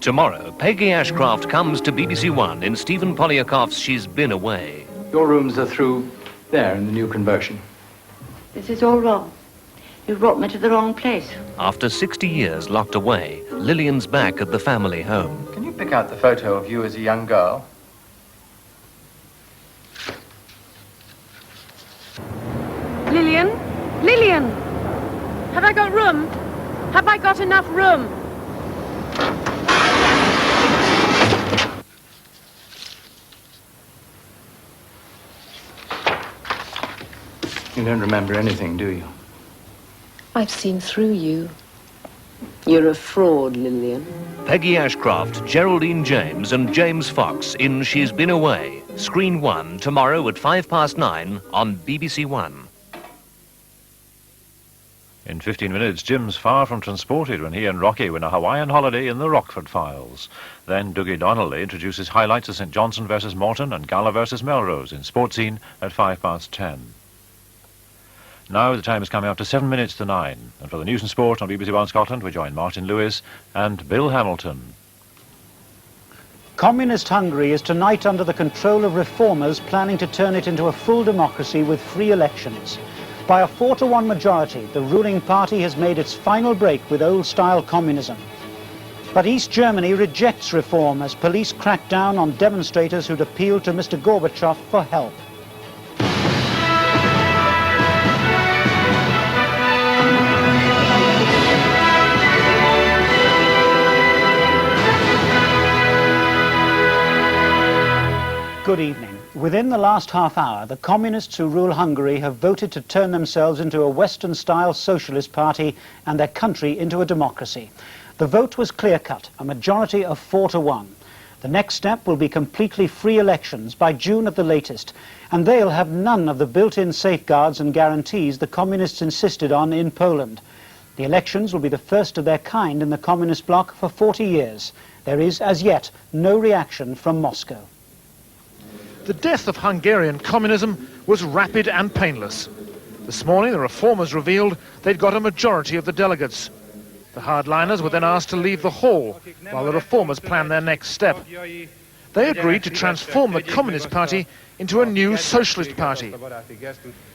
Tomorrow, Peggy Ashcroft comes to BBC1 in Stephen Polyakoff's She's Been Away. Your rooms are through there in the new conversion. This is all wrong. You brought me to the wrong place. After 60 years locked away, Lillian's back at the family home. Can you pick out the photo of you as a young girl? Lillian? Lillian! Have I got room? Have I got enough room? You don't remember anything, do you? I've seen through you. You're a fraud, Lillian. Peggy Ashcroft, Geraldine James and James Fox in She's Been Away. Screen 1, tomorrow at 9:05 on BBC1. In 15 minutes, Jim's far from transported when he and Rocky win a Hawaiian holiday in the Rockford Files. Then Dougie Donnelly introduces highlights of St Johnstone versus Morton and Gala versus Melrose in Sport Scene at 10:05. Now the time is coming up to 7 minutes to 9. And for the news and sport on BBC1 Scotland, we join Martyn Lewis and Bill Hamilton. Communist Hungary is tonight under the control of reformers planning to turn it into a full democracy with free elections. By a 4-to-1 majority, the ruling party has made its final break with old-style communism. But East Germany rejects reform as police crack down on demonstrators who'd appealed to Mr. Gorbachev for help. Good evening. Within the last half hour, the communists who rule Hungary have voted to turn themselves into a Western-style socialist party and their country into a democracy. The vote was clear-cut, a majority of 4-to-1. The next step will be completely free elections by June at the latest, and they'll have none of the built-in safeguards and guarantees the communists insisted on in Poland. The elections will be the first of their kind in the communist bloc for 40 years. There is, as yet, no reaction from Moscow. The death of Hungarian communism was rapid and painless. This morning, the reformers revealed they'd got a majority of the delegates. The hardliners were then asked to leave the hall while the reformers planned their next step. They agreed to transform the Communist Party into a new socialist party.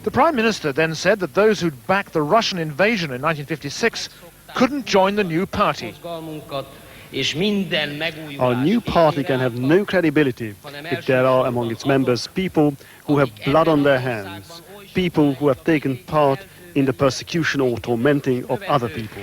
The Prime Minister then said that those who'd backed the Russian invasion in 1956 couldn't join the new party. Our new party can have no credibility if there are among its members people who have blood on their hands, people who have taken part in the persecution or tormenting of other people.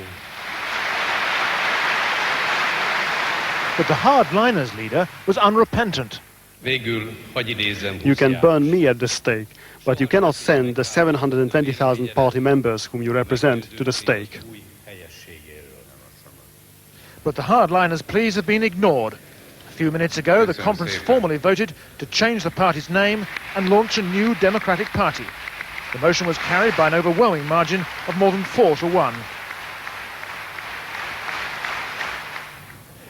But the hardliners' leader was unrepentant. You can burn me at the stake, but you cannot send the 720,000 party members whom you represent to the stake. But the hardliners' pleas have been ignored. A few minutes ago, the conference formally voted to change the party's name and launch a new democratic party. The motion was carried by an overwhelming margin of more than 4-to-1.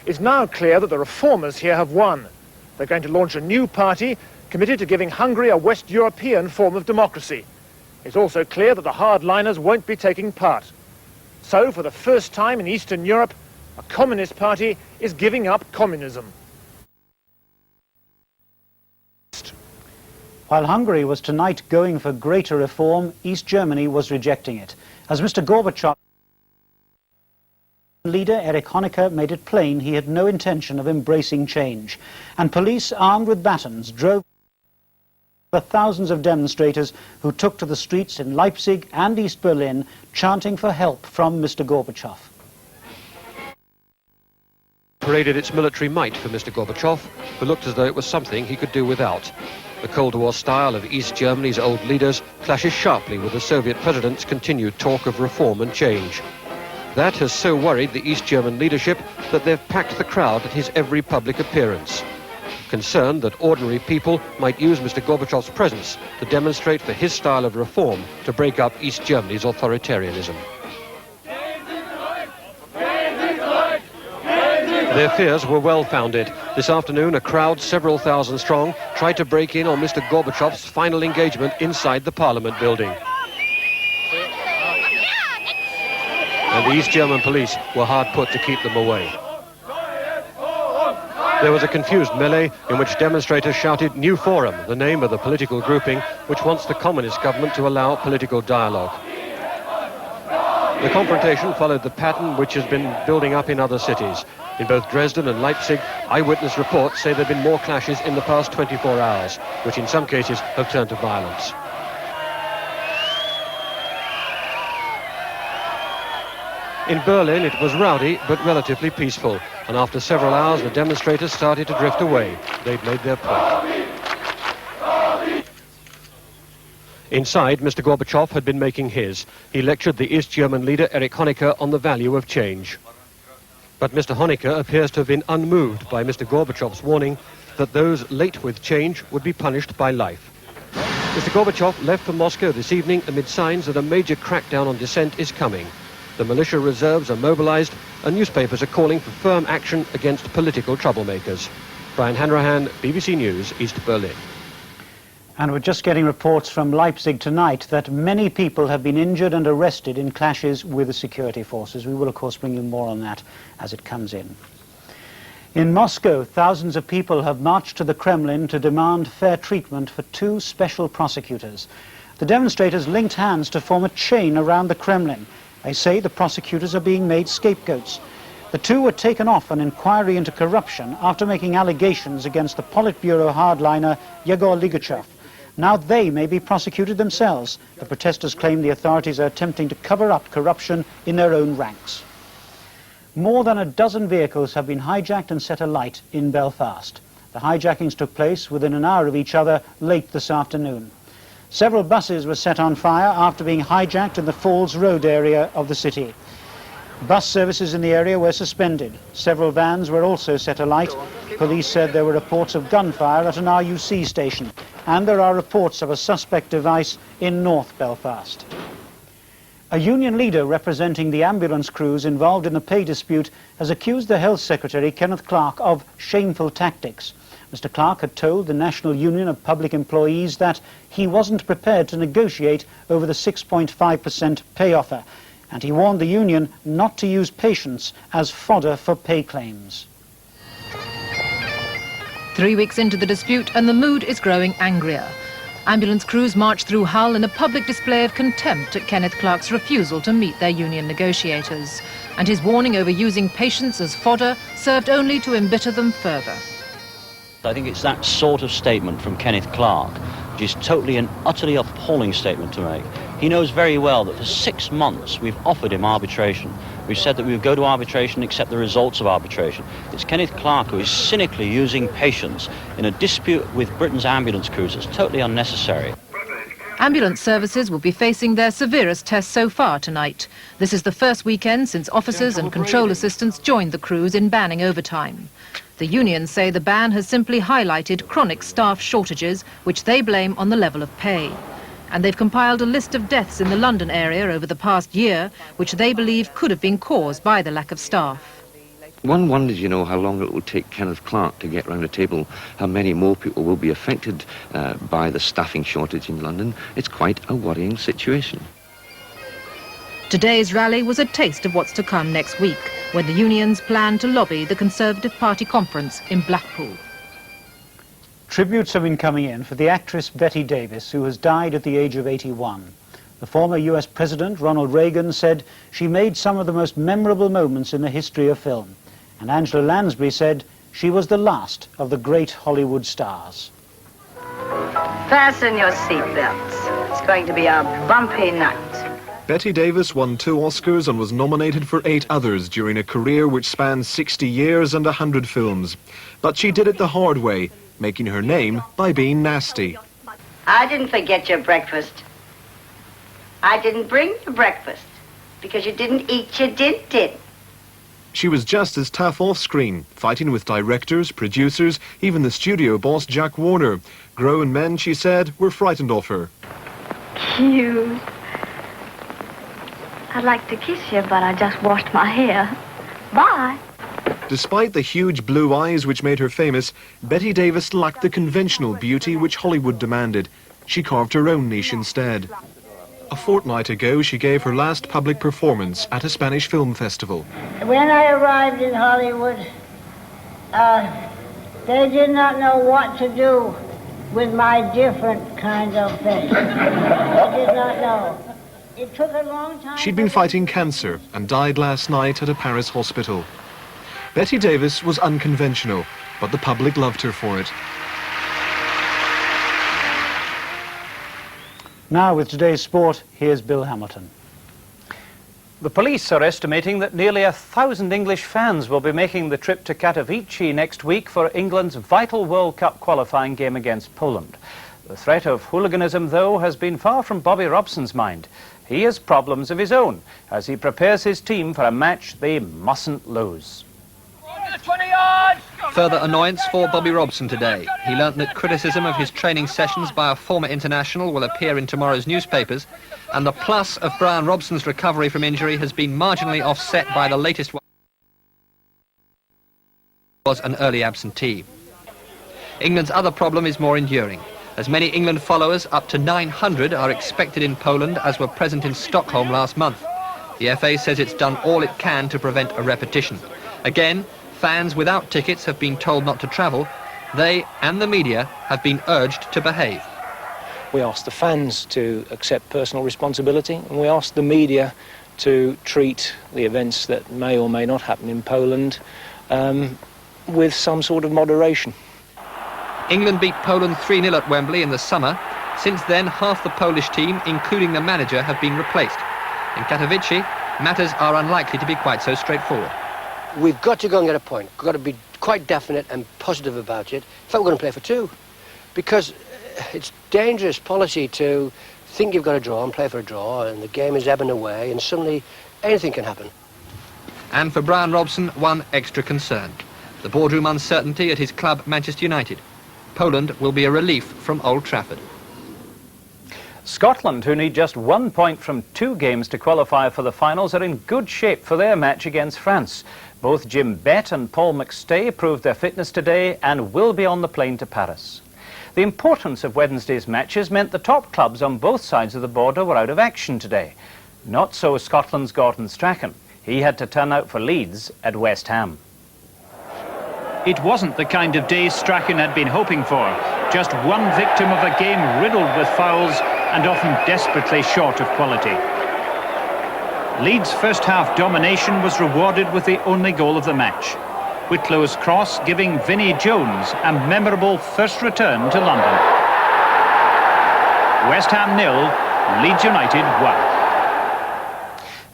It's now clear that the reformers here have won. They're going to launch a new party committed to giving Hungary a West European form of democracy. It's also clear that the hardliners won't be taking part. So, for the first time in Eastern Europe, a communist party is giving up communism. While Hungary was tonight going for greater reform, East Germany was rejecting it. As Mr. Gorbachev, leader Erich Honecker made it plain he had no intention of embracing change. And police armed with batons drove the thousands of demonstrators who took to the streets in Leipzig and East Berlin, chanting for help from Mr. Gorbachev. Paraded its military might for Mr. Gorbachev, who looked as though it was something he could do without. The Cold War style of East Germany's old leaders clashes sharply with the Soviet president's continued talk of reform and change. That has so worried the East German leadership that they've packed the crowd at his every public appearance, concerned that ordinary people might use Mr. Gorbachev's presence to demonstrate for his style of reform to break up East Germany's authoritarianism. Their fears were well-founded. This afternoon, a crowd several thousand strong tried to break in on Mr. Gorbachev's final engagement inside the Parliament building. And the East German police were hard put to keep them away. There was a confused melee in which demonstrators shouted New Forum, the name of the political grouping which wants the communist government to allow political dialogue. The confrontation followed the pattern which has been building up in other cities. In both Dresden and Leipzig, eyewitness reports say there have been more clashes in the past 24 hours, which in some cases have turned to violence. In Berlin, it was rowdy but relatively peaceful, and after several hours, the demonstrators started to drift away. They'd made their point. Inside, Mr. Gorbachev had been making his. He lectured the East German leader Erich Honecker on the value of change. But Mr. Honecker appears to have been unmoved by Mr. Gorbachev's warning that those late with change would be punished by life. Mr. Gorbachev left for Moscow this evening amid signs that a major crackdown on dissent is coming. The militia reserves are mobilized and newspapers are calling for firm action against political troublemakers. Brian Hanrahan, BBC News, East Berlin. And we're just getting reports from Leipzig tonight that many people have been injured and arrested in clashes with the security forces. We will, of course, bring you more on that as it comes in. In Moscow, thousands of people have marched to the Kremlin to demand fair treatment for two special prosecutors. The demonstrators linked hands to form a chain around the Kremlin. They say the prosecutors are being made scapegoats. The two were taken off an inquiry into corruption after making allegations against the Politburo hardliner Yegor Ligachev. Now they may be prosecuted themselves. The protesters claim the authorities are attempting to cover up corruption in their own ranks. More than a dozen vehicles have been hijacked and set alight in Belfast. The hijackings took place within an hour of each other late this afternoon. Several buses were set on fire after being hijacked in the Falls Road area of the city. Bus services in the area were suspended. Several vans were also set alight. Police said there were reports of gunfire at an RUC station, and there are reports of a suspect device in North Belfast. A union leader representing the ambulance crews involved in the pay dispute has accused the Health Secretary, Kenneth Clarke, of shameful tactics. Mr. Clarke had told the National Union of Public Employees that he wasn't prepared to negotiate over the 6.5% pay offer, and he warned the union not to use patients as fodder for pay claims. 3 weeks into the dispute, and the mood is growing angrier. Ambulance crews marched through Hull in a public display of contempt at Kenneth Clarke's refusal to meet their union negotiators. And his warning over using patients as fodder served only to embitter them further. I think it's that sort of statement from Kenneth Clarke, which is totally and utterly appalling statement to make. He knows very well that for 6 months we've offered him arbitration. We've said that we would go to arbitration and accept the results of arbitration. It's Kenneth Clarke who is cynically using patients in a dispute with Britain's ambulance crews. It's totally unnecessary. Ambulance services will be facing their severest test so far tonight. This is the first weekend since officers and control assistants joined the crews in banning overtime. The unions say the ban has simply highlighted chronic staff shortages, which they blame on the level of pay. And they've compiled a list of deaths in the London area over the past year, which they believe could have been caused by the lack of staff. One wonders, you know, how long it will take Kenneth Clarke to get round the table, how many more people will be affected by the staffing shortage in London. It's quite a worrying situation. Today's rally was a taste of what's to come next week, when the unions plan to lobby the Conservative Party conference in Blackpool. Tributes have been coming in for the actress Bette Davis, who has died at the age of 81. The former US President, Ronald Reagan, said she made some of the most memorable moments in the history of film. And Angela Lansbury said she was the last of the great Hollywood stars. Fasten your seatbelts. It's going to be a bumpy night. Bette Davis won 2 Oscars and was nominated for 8 others during a career which spanned 60 years and 100 films. But she did it the hard way, making her name by being nasty. I didn't forget your breakfast. I didn't bring you breakfast because you didn't eat your did. She was just as tough off-screen, fighting with directors, producers, even the studio boss Jack Warner. Grown men, she said, were frightened of her. Cute. I'd like to kiss you, but I just washed my hair. Bye. Despite the huge blue eyes which made her famous, Bette Davis lacked the conventional beauty which Hollywood demanded. She carved her own niche instead. A fortnight ago, she gave her last public performance at a Spanish film festival. When I arrived in Hollywood, They did not know what to do with my different kind of thing. They did not know. It took a long time. She'd been fighting cancer and died last night at a Paris hospital. Bette Davis was unconventional, but the public loved her for it. Now with today's sport, here's Bill Hamilton. The police are estimating that nearly 1,000 English fans will be making the trip to Katowice next week for England's vital World Cup qualifying game against Poland. The threat of hooliganism, though, has been far from Bobby Robson's mind. He has problems of his own as he prepares his team for a match they mustn't lose. Further annoyance for Bobby Robson today. He learnt that criticism of his training sessions by a former international will appear in tomorrow's newspapers, and the plus of Brian Robson's recovery from injury has been marginally offset by the latest one was an early absentee. England's other problem is more enduring. As many England followers, up to 900, are expected in Poland, as were present in Stockholm last month. The FA says it's done all it can to prevent a repetition. Again, fans without tickets have been told not to travel. They and the media have been urged to behave. We ask the fans to accept personal responsibility, and we ask the media to treat the events that may or may not happen in Poland with some sort of moderation. England beat Poland 3-0 at Wembley in the summer. Since then, half the Polish team, including the manager, have been replaced. In Katowice, matters are unlikely to be quite so straightforward. We've got to go and get a point. We've got to be quite definite and positive about it. In fact, we're going to play for two. Because it's dangerous policy to think you've got a draw and play for a draw, and the game is ebbing away, and suddenly anything can happen. And for Brian Robson, one extra concern. The boardroom uncertainty at his club, Manchester United. Poland will be a relief from Old Trafford. Scotland, who need just 1 point from 2 games to qualify for the finals, are in good shape for their match against France. Both Jim Bette and Paul McStay proved their fitness today and will be on the plane to Paris. The importance of Wednesday's matches meant the top clubs on both sides of the border were out of action today. Not so Scotland's Gordon Strachan. He had to turn out for Leeds at West Ham. It wasn't the kind of day Strachan had been hoping for. Just one victim of a game riddled with fouls and often desperately short of quality. Leeds' first-half domination was rewarded with the only goal of the match. Whitlow's cross giving Vinnie Jones a memorable first return to London. West Ham 0, Leeds United 1.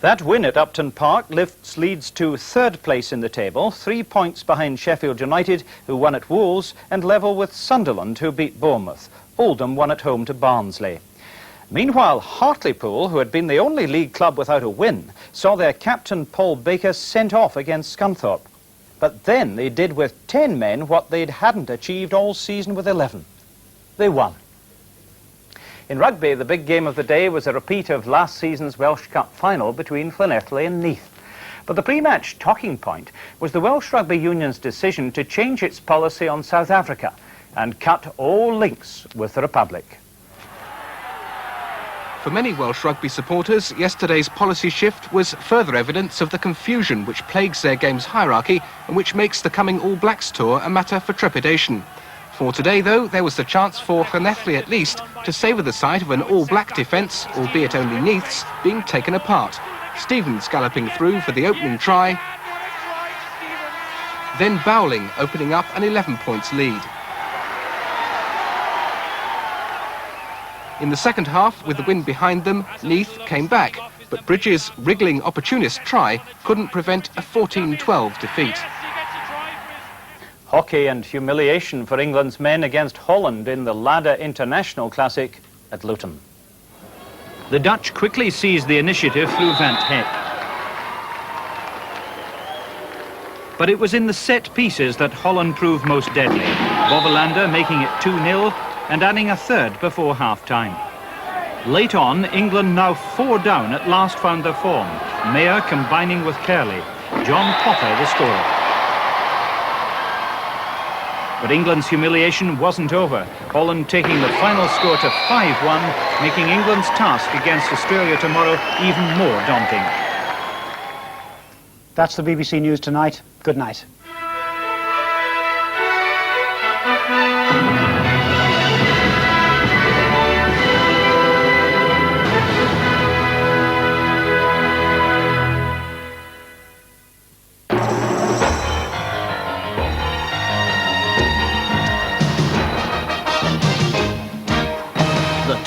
That win at Upton Park lifts Leeds to third place in the table, 3 points behind Sheffield United, who won at Wolves, and level with Sunderland, who beat Bournemouth. Oldham won at home to Barnsley. Meanwhile, Hartlepool, who had been the only league club without a win, saw their captain Paul Baker sent off against Scunthorpe. But then they did with 10 men what they hadn't achieved all season with 11. They won. In rugby, the big game of the day was a repeat of last season's Welsh Cup final between Llanelli and Neath. But the pre-match talking point was the Welsh Rugby Union's decision to change its policy on South Africa and cut all links with the Republic. For many Welsh rugby supporters, yesterday's policy shift was further evidence of the confusion which plagues their game's hierarchy and which makes the coming All Blacks tour a matter for trepidation. For today, though, there was the chance for Llanelli at least to savour the sight of an all-black defence, albeit only Neath's, being taken apart. Stevens galloping through for the opening try, then Bowling opening up an 11 points lead. In the second half, with the wind behind them, Neath came back, but Bridges' wriggling opportunist try couldn't prevent a 14-12 defeat. Hockey and humiliation for England's men against Holland in the Ladder International Classic at Luton. The Dutch quickly seized the initiative through Van Heck. But it was in the set pieces that Holland proved most deadly. Bovelander making it 2-0 and adding a third before half-time. Late on, England, now 4 down, at last found their form. Mayer combining with Curley. John Potter the scorer. But England's humiliation wasn't over. Holland taking the final score to 5-1, making England's task against Australia tomorrow even more daunting. That's the BBC News Tonight. Good night.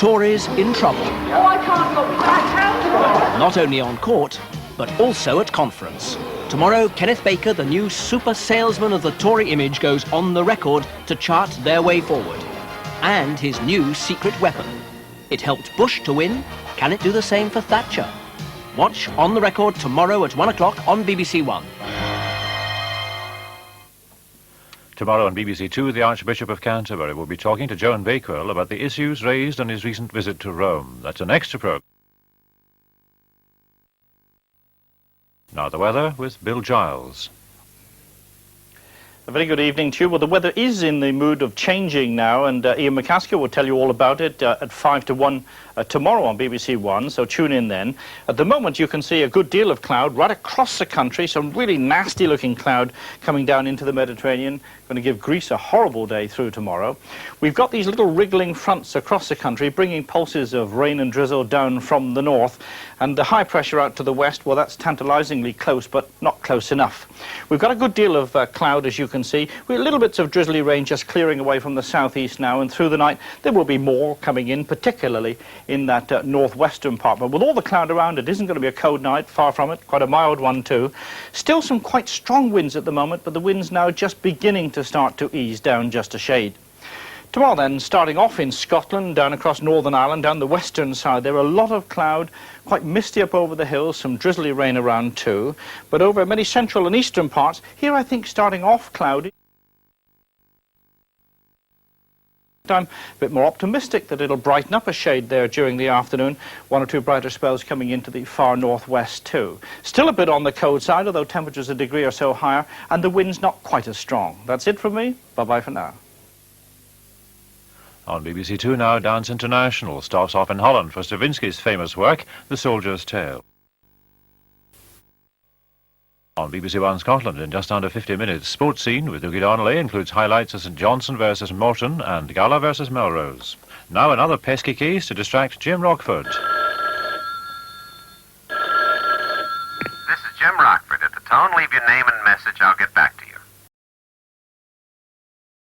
Tories in trouble. Oh, I can't go back out. Not only on court, but also at conference. Tomorrow, Kenneth Baker, the new super salesman of the Tory image, goes on the record to chart their way forward. And his new secret weapon. It helped Bush to win. Can it do the same for Thatcher? Watch On the Record tomorrow at 1 o'clock on BBC1. Tomorrow on BBC2, the Archbishop of Canterbury will be talking to Joan Bakewell about the issues raised on his recent visit to Rome. That's an extra programme. Now the weather with Bill Giles. A very good evening to you. Well, the weather is in the mood of changing now, and Ian McCaskill will tell you all about it at 5 to 1 tomorrow on BBC1, so tune in then. At the moment, you can see a good deal of cloud right across the country, some really nasty-looking cloud coming down into the Mediterranean, going to give Greece a horrible day through tomorrow. We've got these little wriggling fronts across the country, bringing pulses of rain and drizzle down from the north, and the high pressure out to the west, well, that's tantalizingly close, but not close enough. We've got a good deal of cloud, as you can see, with little bits of drizzly rain just clearing away from the southeast now, and through the night there will be more coming in, particularly in that northwestern part. But with all the cloud around, it isn't going to be a cold night, far from it, quite a mild one too. Still some quite strong winds at the moment, but the winds now just beginning to start to ease down just a shade. Tomorrow then, starting off in Scotland, down across Northern Ireland, down the western side, there are a lot of cloud, quite misty up over the hills, some drizzly rain around too. But over many central and eastern parts, here I think starting off cloudy. I'm a bit more optimistic that it'll brighten up a shade there during the afternoon. One or two brighter spells coming into the far northwest too. Still a bit on the cold side, although temperatures a degree or so higher, and the wind's not quite as strong. That's it from me. Bye-bye for now. On BBC2 now, Dance International starts off in Holland for Stravinsky's famous work, The Soldier's Tale. On BBC1 Scotland, in just under 50 minutes, Sports Scene with Dougie Donnelly includes highlights of St Johnstone versus Morton and Gala versus Melrose. Now another pesky case to distract Jim Rockford.